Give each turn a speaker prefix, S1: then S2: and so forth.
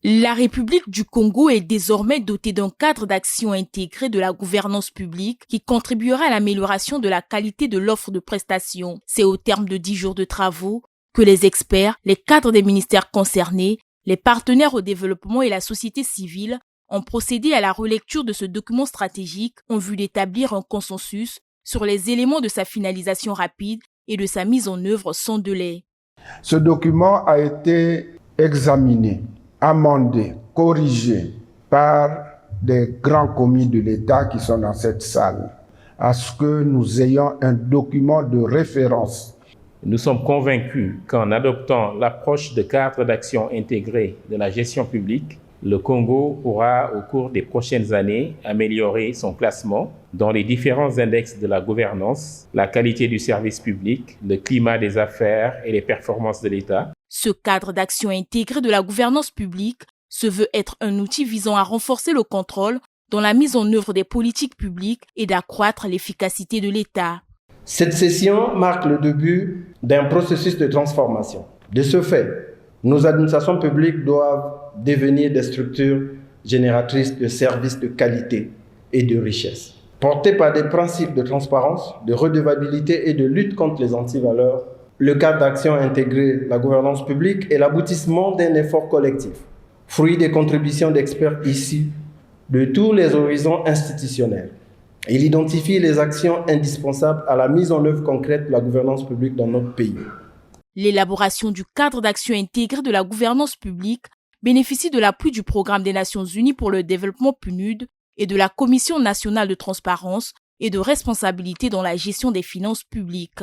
S1: La République du Congo est désormais dotée d'un cadre d'action intégré de la gouvernance publique qui contribuera à l'amélioration de la qualité de l'offre de prestations. C'est au terme de 10 jours de travaux que les experts, les cadres des ministères concernés, les partenaires au développement et la société civile ont procédé à la relecture de ce document stratégique en vue d'établir un consensus sur les éléments de sa finalisation rapide et de sa mise en œuvre sans délai.
S2: Ce document a été examiné, amendé, corrigé par des grands commis de l'État qui sont dans cette salle, à ce que nous ayons un document de référence.
S3: Nous sommes convaincus qu'en adoptant l'approche de cadre d'action intégré de la gestion publique, le Congo pourra, au cours des prochaines années, améliorer son classement dans les différents index de la gouvernance, la qualité du service public, le climat des affaires et les performances de l'État.
S1: Ce cadre d'action intégré de la gouvernance publique se veut être un outil visant à renforcer le contrôle dans la mise en œuvre des politiques publiques et d'accroître l'efficacité de l'État.
S4: Cette session marque le début d'un processus de transformation. De ce fait, nos administrations publiques doivent devenir des structures génératrices de services de qualité et de richesse. Portées par des principes de transparence, de redevabilité et de lutte contre les antivaleurs, le cadre d'action intégré de la gouvernance publique est l'aboutissement d'un effort collectif, fruit des contributions d'experts issus de tous les horizons institutionnels. Il identifie les actions indispensables à la mise en œuvre concrète de la gouvernance publique dans notre pays.
S1: L'élaboration du cadre d'action intégré de la gouvernance publique bénéficie de l'appui du Programme des Nations Unies pour le développement PNUD et de la Commission nationale de transparence et de responsabilité dans la gestion des finances publiques.